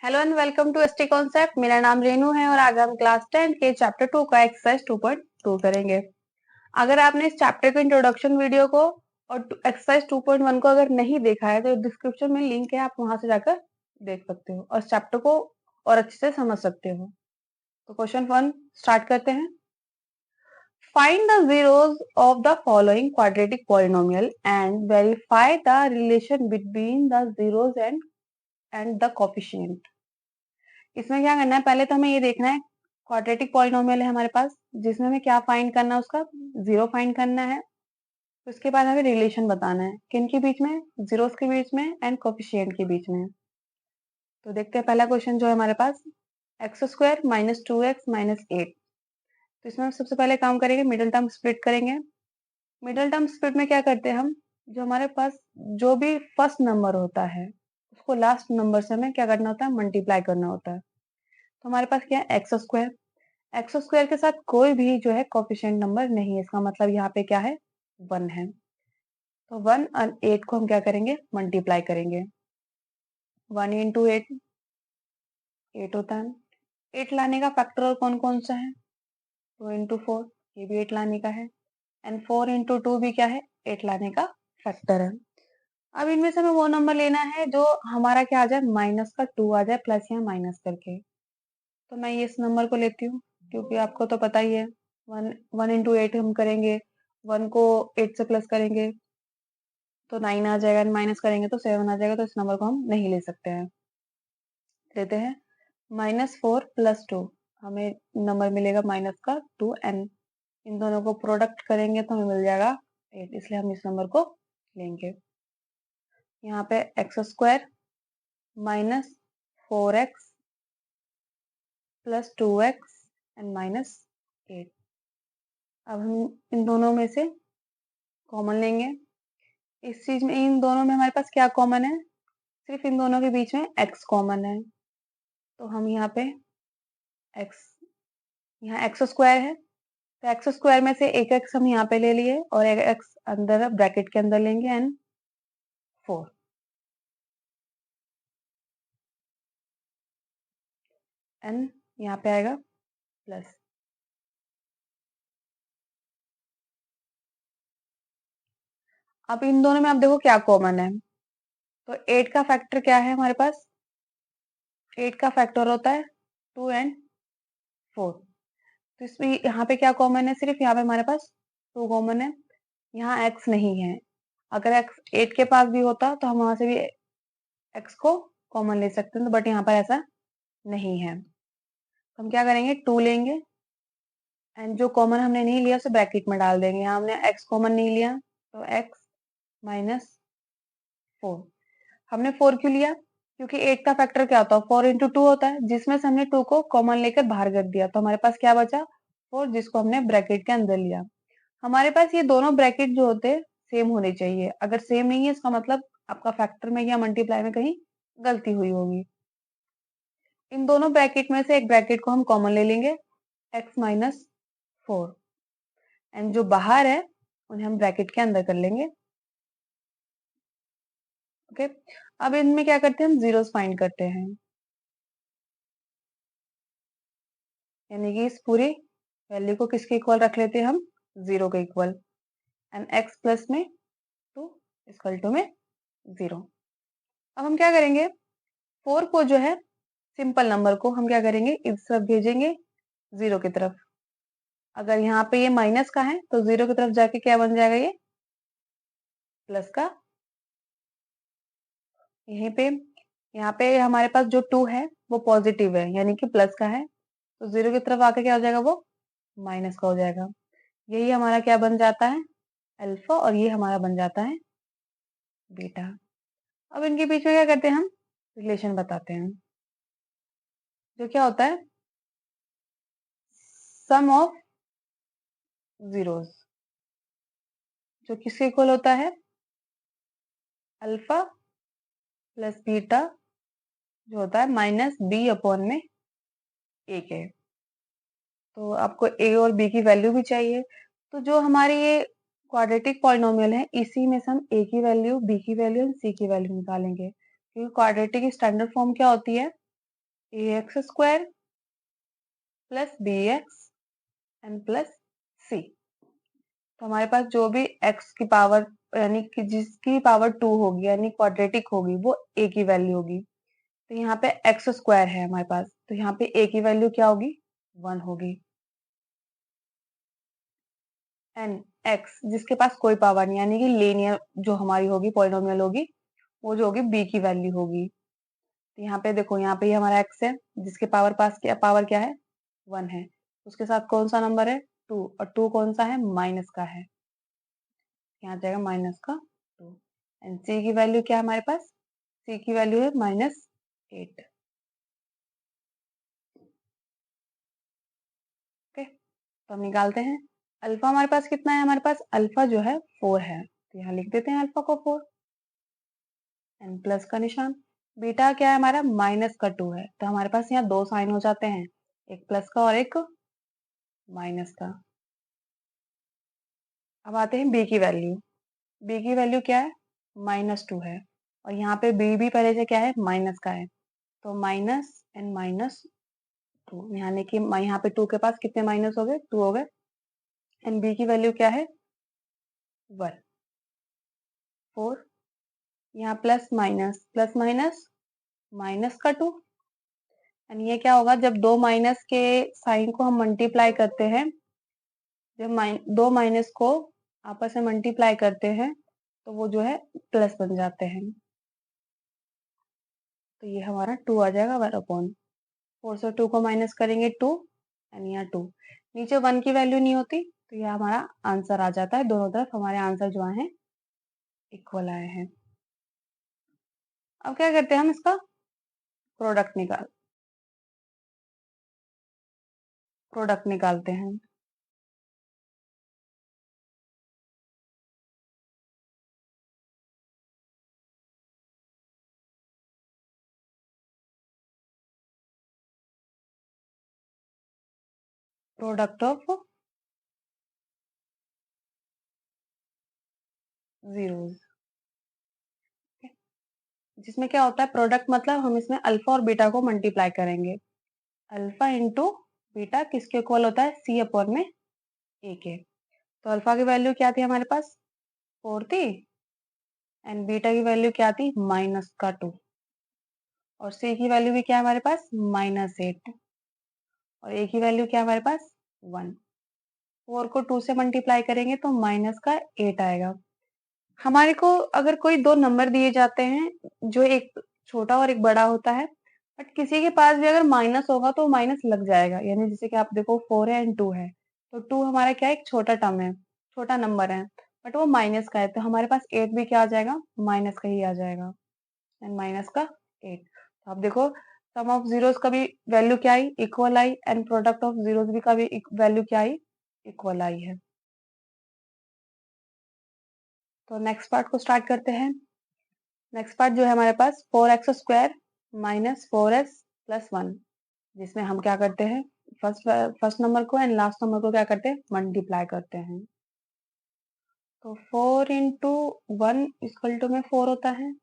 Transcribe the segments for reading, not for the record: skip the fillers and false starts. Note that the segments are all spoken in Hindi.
Hello and welcome to ST concept. मेरा नाम रेनू है और आज हम क्लास 10 के चैप्टर 2 का एक्सरसाइज 2.2 करेंगे। अगर आपने इस चैप्टर के इंट्रोडक्शन वीडियो को और एक्सरसाइज 2.1 को अगर नहीं देखा है तो डिस्क्रिप्शन में लिंक है, आप वहां से जाकर देख सकते हो और इस चैप्टर को और अच्छे से समझ सकते हो। तो क्वेश्चन 1 स्टार्ट करते हैं। Find the zeros of the following quadratic polynomial and verify the relation between the zeros and the coefficient। इसमें क्या करना है, पहले तो हमें ये देखना है क्वाड्रेटिक पॉलिनोमियल है हमारे पास, जिसमें हमें क्या फाइंड करना है, उसका जीरो फाइंड करना है। उसके बाद हमें रिलेशन बताना है किन के बीच में, जीरोस के बीच में एंड कोफिशिएंट के बीच में। तो देखते हैं पहला क्वेश्चन जो है हमारे पास, एक्स स्क्वायर माइनस 2x-8। तो इसमें हम सबसे पहले काम करेंगे, मिडिल टर्म स्प्लिट करेंगे। मिडिल टर्म स्प्लिट में क्या करते हैं हम, जो हमारे पास जो भी फर्स्ट नंबर होता है उसको लास्ट नंबर से हमें क्या करना होता है, मल्टीप्लाई करना होता है। तो हमारे पास क्या है, एक्स स्क्वायर के साथ कोई भी जो है कोफिशिएंट नंबर नहीं है, इसका मतलब यहाँ पे क्या है, 1 है। तो 1 और 8 को हम क्या करेंगे, मल्टीप्लाई करेंगे। 1 इंटू 8 8 होता है। 8 लाने का फैक्टर और कौन कौन सा है, 2 इंटू 4, ये भी 8 लाने का है। एंड 4 इंटू 2 भी क्या है, 8 लाने का फैक्टर है। अब इनमें से हमें वो नंबर लेना है जो हमारा क्या आ जाए, माइनस का 2 आ जाए, प्लस या माइनस करके। तो मैं ये इस नंबर को लेती हूँ, क्योंकि आपको तो पता ही है 1 इंटू 8 हम करेंगे, 1 को 8 से प्लस करेंगे तो 9 आ जाएगा, माइनस करेंगे तो 7 आ जाएगा। तो इस नंबर को हम नहीं ले सकते हैं। लेते हैं -4 + 2, हमें नंबर मिलेगा माइनस का 2 एंड इन दोनों को प्रोडक्ट करेंगे तो हमें मिल जाएगा 8, इसलिए हम इस नंबर को लेंगे। यहाँ पे x² -4x + 2x एंड -8। अब हम इन दोनों में से कॉमन लेंगे। इस चीज में, इन दोनों में हमारे पास क्या कॉमन है, सिर्फ इन दोनों के बीच में x कॉमन है। तो हम यहाँ पे x, यहाँ x² है तो x² में से एक x हम यहाँ पे ले लिए और एक x अंदर ब्रैकेट के अंदर लेंगे एंड 4 एंड यहाँ पे आएगा प्लस। अब इन दोनों में आप देखो क्या कॉमन है, तो 8 का फैक्टर क्या है हमारे पास, 8 का फैक्टर होता है 2 एंड 4। तो इसमें यहाँ पे क्या कॉमन है, सिर्फ यहाँ पे हमारे पास 2 कॉमन है, यहाँ x नहीं है। अगर x 8 के पास भी होता तो हम वहां से भी x को कॉमन ले सकते हैं, बट यहाँ पर ऐसा नहीं है। तो हम क्या करेंगे, 2 लेंगे एंड जो कॉमन हमने नहीं लिया उसे ब्रैकेट में डाल देंगे। यहाँ हमने x कॉमन नहीं लिया तो x -4। हमने 4 क्यों लिया, क्योंकि 8 का फैक्टर क्या होता है, 4 इंटू 2 होता है, जिसमें से हमने 2 को कॉमन लेकर बाहर कर दिया तो हमारे पास क्या बचा, 4, जिसको हमने ब्रैकेट के अंदर लिया। हमारे पास ये दोनों ब्रैकेट जो होते हैं सेम होने चाहिए, अगर सेम नहीं है इसका मतलब आपका फैक्टर में या मल्टीप्लाई में कहीं गलती हुई होगी। इन दोनों ब्रैकेट में से एक ब्रैकेट को हम कॉमन ले लेंगे, x -4 एंड जो बाहर है उन्हें हम ब्रैकेट के अंदर कर लेंगे। ओके, अब इनमें क्या करते हैं, हम जीरोस फाइंड करते हैं, यानी कि इस पूरी वैल्यू को किसके इक्वल रख लेते हैं हम, 0 के इक्वल एंड x प्लस में 2 इक्वल टू में 0। अब हम क्या करेंगे, 4 को जो है सिंपल नंबर को हम क्या करेंगे, इस तरफ भेजेंगे 0 की तरफ। अगर यहाँ पे ये माइनस का है तो 0 की तरफ जाके क्या बन जाएगा, ये प्लस का। यहीं पे, यहाँ पे हमारे पास जो 2 है वो पॉजिटिव है यानी कि प्लस का है, तो 0 की तरफ आके क्या हो जाएगा, वो माइनस का हो जाएगा। यही हमारा क्या बन जाता है, अल्फा, और ये हमारा बन जाता है बीटा। अब इनके बीच में क्या करते हैं, हम रिलेशन बताते हैं, जो क्या होता है, सम ऑफ जीरोस, जो किसके इक्वल होता है, अल्फा प्लस बीटा, जो होता है -b/में a के। तो आपको a और b की वैल्यू भी चाहिए, तो जो हमारी ये क्वाड्रेटिक पॉलिनोमियल है इसी में से हम a की वैल्यू, b की वैल्यू और c की वैल्यू निकालेंगे, क्योंकि क्वाड्रेटिक की स्टैंडर्ड फॉर्म क्या होती है, ax square plus bx and plus c. तो हमारे पास जो भी x की पावर यानी कि जिसकी पावर 2 होगी यानी क्वाड्रेटिक होगी वो a की वैल्यू होगी। तो यहाँ पे x स्क्वायर है हमारे पास, तो यहाँ पे a की वैल्यू क्या होगी 1 होगी। एन x जिसके पास कोई पावर नहीं यानी कि लीनियर जो हमारी होगी पॉलिनोमियल होगी वो जो होगी b की वैल्यू होगी। तो यहाँ पे देखो यहाँ पे ये हमारा x है जिसके पावर क्या है 1 है, उसके साथ कौन सा नंबर है 2 और 2 कौन सा है माइनस का है, यहाँ जाएगा माइनस का 2। एंड c की वैल्यू क्या है हमारे पास, c की वैल्यू है -8। ओके, तो हम निकालते हैं अल्फा हमारे पास कितना है, हमारे पास अल्फा जो है 4 है, तो यहाँ लिख देते हैं अल्फा को 4 एंड प्लस का निशान। बीटा क्या है हमारा -2 है, तो हमारे पास यहाँ दो साइन हो जाते हैं, एक प्लस का और एक माइनस का। अब आते हैं बी की वैल्यू, बी की वैल्यू क्या है -2 है और यहाँ पे बी भी पहले से क्या है माइनस का है, तो माइनस एंड -2 यानी कि यहाँ पे 2 के पास कितने माइनस हो गए 2 हो गए एंड बी की वैल्यू क्या है 1 4। यहाँ प्लस माइनस माइनस का 2 एंड ये क्या होगा जब दो माइनस के साइन को हम मल्टीप्लाई करते हैं, जब दो माइनस को आपस में मल्टीप्लाई करते हैं तो वो जो है प्लस बन जाते हैं। तो ये हमारा 2 आ जाएगा 1/4 से 2 को माइनस करेंगे 2 एंड यहाँ 2, नीचे 1 की वैल्यू नहीं होती तो यह हमारा आंसर आ जाता है। दोनों तरफ हमारे आंसर जो है इक्वल आए हैं। अब क्या करते हैं हम इसका प्रोडक्ट निकालते हैं। प्रोडक्ट ऑफ जीरोस, जिसमें क्या होता है प्रोडक्ट मतलब हम इसमें अल्फा और बीटा को मल्टीप्लाई करेंगे। अल्फा इंटू बीटा किसके इक्वल होता है सी अपॉन में ए के। तो अल्फा की वैल्यू क्या थी हमारे पास 4 थी एंड बीटा की वैल्यू क्या थी -2 और सी की वैल्यू भी क्या है हमारे पास -8 और ए की वैल्यू क्या है हमारे पास 1। 4 को 2 से मल्टीप्लाई करेंगे तो -8 आएगा। हमारे को अगर कोई दो नंबर दिए जाते हैं जो एक छोटा और एक बड़ा होता है, बट किसी के पास भी अगर माइनस होगा तो माइनस लग जाएगा, यानी जैसे कि आप देखो 4 है एंड 2 है, तो 2 हमारा क्या है एक छोटा टर्म है, छोटा नंबर है, बट वो माइनस का है, तो हमारे पास 8 भी क्या आ जाएगा माइनस का ही आ जाएगा एंड माइनस का 8। तो आप देखो सम ऑफ जीरोस का भी वैल्यू क्या आई इक्वल आई एंड प्रोडक्ट ऑफ जीरोस भी का भी वैल्यू क्या आई इक्वल आई है। तो नेक्स्ट पार्ट को स्टार्ट करते हैं। नेक्स्ट पार्ट जो है हमारे पास 4x स्क्वायर -4s + 1, जिसमें हम क्या करते हैं फर्स्ट नंबर को एंड लास्ट नंबर को क्या करते हैं मल्टीप्लाई करते हैं। तो 4 इंटू 1 इक्वल टू में 4 होता है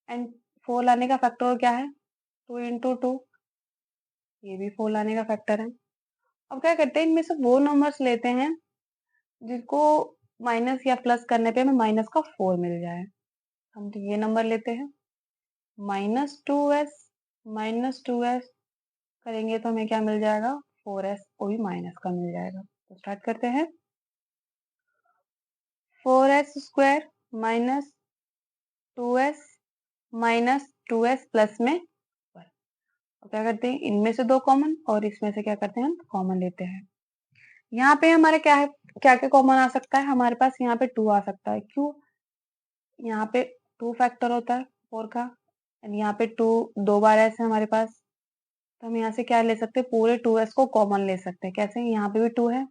एंड 4 लाने का फैक्टर क्या है 2 इंटू 2, ये भी 4 लाने का फैक्टर है। अब क्या करते हैं इनमें से वो नंबर्स लेते हैं जिनको माइनस या प्लस करने पे हमें माइनस का 4 मिल जाए। हम तो ये नंबर लेते हैं -2s -2s करेंगे तो हमें क्या मिल जाएगा 4s, वो भी माइनस का मिल जाएगा। तो स्टार्ट करते हैं 4s square -2s -2s plus में 1। अब क्या करते हैं इनमें से दो कॉमन और इसमें से क्या करते हैं हम कॉमन लेते हैं। यहाँ पे हमारे क्या है क्या क्या कॉमन आ सकता है, हमारे पास यहाँ पे 2 आ सकता है, क्यों यहाँ पे 2 फैक्टर होता है 4 का एंड यहाँ पे 2 दो बार ऐसे हमारे पास, तो हम यहाँ से क्या ले सकते हैं पूरे 2s को कॉमन ले सकते हैं। कैसे यहाँ पे भी 2 है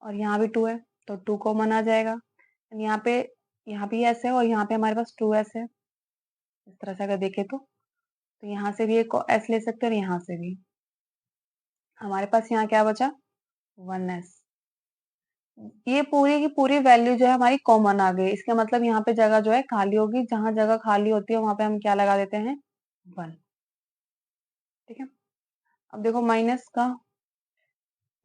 और यहाँ भी 2 है तो 2 कॉमन आ जाएगा एंड यहाँ भी s है और यहाँ पे हमारे पास 2s है। इस तरह से अगर देखें तो यहाँ से भी एक s ले सकते हैं और यहाँ से भी। हमारे पास यहाँ क्या बचा 1s। ये पूरी की पूरी वैल्यू जो है हमारी कॉमन आ गई, इसका मतलब यहाँ पे जगह जो है खाली होगी, जहां जगह खाली होती है वहां पे हम क्या लगा देते हैं 1। ठीक है, अब देखो माइनस का,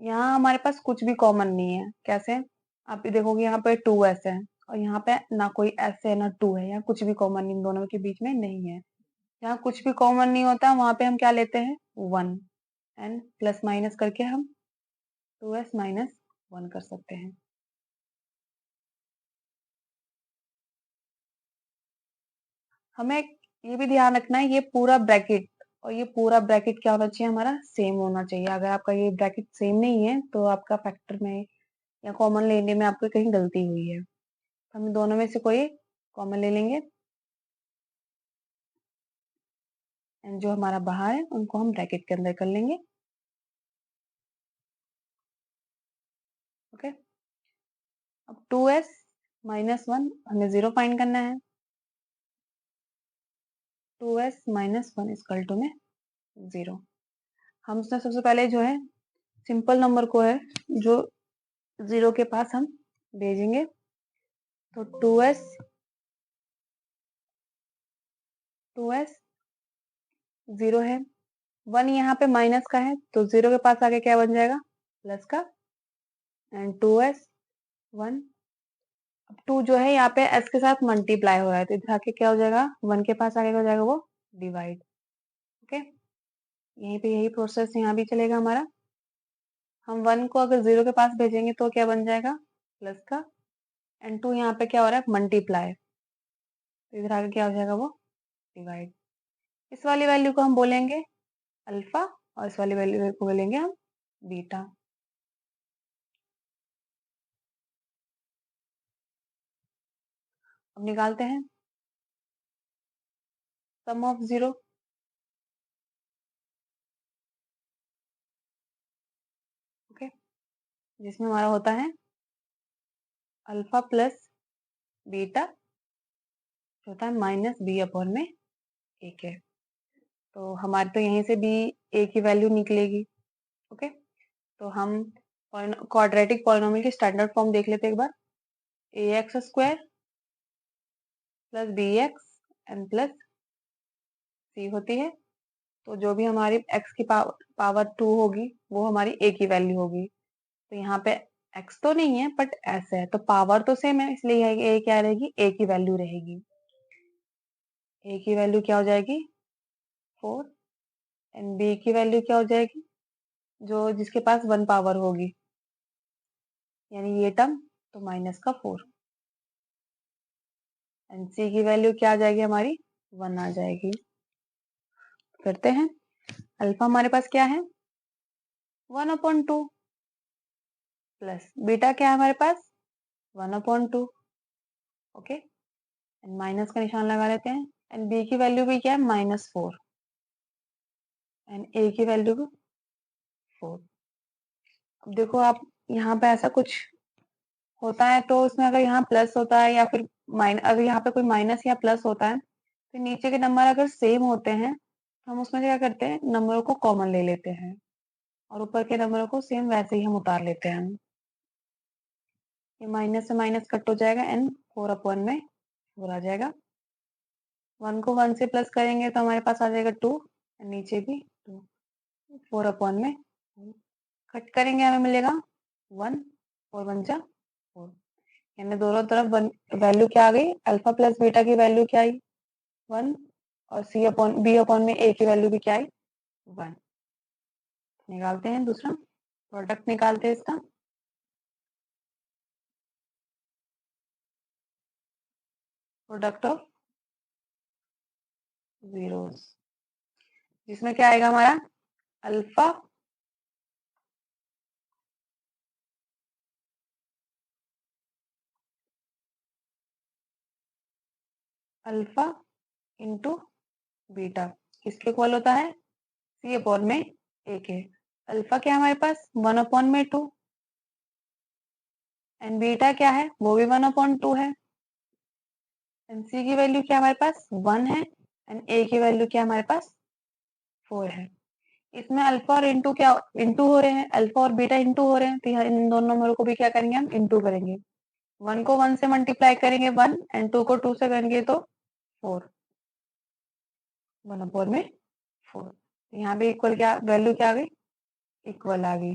यहाँ हमारे पास कुछ भी कॉमन नहीं है। कैसे? आप देखोगे यहाँ पे 2s है और यहाँ पे ना कोई s है ना 2 है, यहाँ कुछ भी कॉमन इन दोनों के बीच में नहीं है। यहाँ कुछ भी कॉमन नहीं होता, वहां पे हम क्या लेते हैं 1, एंड प्लस माइनस करके हम 2s माइनस 1 कर सकते हैं। हमें ये भी ध्यान रखना है, ये पूरा ब्रैकेट और ये पूरा ब्रैकेट क्या होना चाहिए, हमारा सेम होना चाहिए। अगर आपका ये ब्रैकेट सेम नहीं है तो आपका फैक्टर में या कॉमन लेने में आपको कहीं गलती हुई है। तो हम दोनों में से कोई कॉमन ले लेंगे एंड जो हमारा बाहर है उनको हम ब्रैकेट के अंदर कर लेंगे। ओके, अब 2s माइनस 1 हमें 0 फाइंड करना है। 2s माइनस 1 इक्वल टू में 0। हम उसमें सबसे पहले जो है सिंपल नंबर को है जो 0 के पास हम भेजेंगे। तो 2s 0 है, 1 यहाँ पे माइनस का है तो 0 के पास आगे क्या बन जाएगा, प्लस का, एंड 2s 1। अब 2 जो है यहाँ पे s के साथ मल्टीप्लाई हो रहा है तो इधर आके क्या हो जाएगा, 1 के पास आगे हो जाएगा वो डिवाइड। ओके, यहीं पे यही प्रोसेस यहाँ भी चलेगा हमारा। हम 1 को अगर 0 के पास भेजेंगे तो क्या बन जाएगा, प्लस का, एंड 2 यहाँ पे क्या हो रहा है, मल्टीप्लाई, तो इधर आगे क्या हो जाएगा वो डिवाइड। इस वाली वैल्यू को हम बोलेंगे अल्फा और इस वाली वैल्यू को बोलेंगे हम बीटा। अब निकालते हैं सम ऑफ 0। ओके, जिसमें हमारा होता है अल्फा प्लस बीटा होता है माइनस बी अपॉन में एक है। तो हमारे तो यहीं से भी ए की वैल्यू निकलेगी। ओके, तो हम क्वाड्रेटिक पॉलिनोमियल की स्टैंडर्ड फॉर्म देख लेते हैं एक बार। A x square plus b x and plus c होती है। तो जो भी हमारी x की पावर 2 होगी वो हमारी a की वैल्यू होगी। तो यहाँ पे x तो नहीं है बट s है, तो पावर तो सेम है इसलिए a क्या रहेगी, a की वैल्यू रहेगी। a की वैल्यू क्या हो जाएगी 4, एंड b की वैल्यू क्या हो जाएगी, जो जिसके पास 1 पावर होगी, यानी ये टर्म तो माइनस का 4, एंड c की वैल्यू क्या आ जाएगी हमारी 1 आ जाएगी। करते हैं, अल्फा हमारे पास क्या है 1/2 प्लस बीटा क्या है हमारे पास 1/2। ओके, एंड माइनस का निशान लगा लेते हैं, एंड b की वैल्यू भी क्या है -4 एंड a की वैल्यू भी 4। अब देखो आप यहाँ पे ऐसा कुछ होता है तो उसमें अगर यहाँ प्लस होता है या फिर अगर यहाँ पे कोई माइनस या प्लस होता है तो नीचे के नंबर अगर सेम होते हैं तो हम उसमें क्या करते हैं, नंबरों को कॉमन ले लेते हैं और ऊपर के नंबरों को सेम वैसे ही हम उतार लेते हैं। ये माइनस से माइनस कट हो जाएगा एंड 4/में 4 आ जाएगा। 1 को 1 से प्लस करेंगे तो हमारे पास आ जाएगा 2, नीचे भी 2, 4/में कट करेंगे हमें मिलेगा 1 और 1 जा 4, यानी दोनों तरफ वैल्यू क्या आ गई, अल्फा प्लस बीटा की वैल्यू क्या आई 1 और b/में a की वैल्यू भी क्या आई 1। निकालते हैं दूसरा प्रोडक्ट, निकालते हैं इसका। प्रोडक्ट ऑफ जीरोस, जिसमें क्या आएगा हमारा अल्फा अल्फा इंटू बीटा किसके इक्वल होता है, c/में एक है। अल्फा क्या है हमारे पास 1/2 एंड बीटा क्या है वो भी 1/2 है, एंड सी की वैल्यू क्या हमारे पास 1 है, एंड ए की वैल्यू क्या हमारे पास 4 है। इसमें अल्फा और इंटू क्या इंटू हो रहे हैं, अल्फा और बीटा इंटू हो रहे हैं, तो यहाँ इन दोनों नंबरों को भी क्या करेंगे हम इंटू करेंगे। 1 को 1 से मल्टीप्लाई करेंगे 1 एंड 2 को 2 से करेंगे तो 4, 1/4 में 4। यहाँ पे इक्वल क्या वैल्यू क्या आ गई, इक्वल आ गई।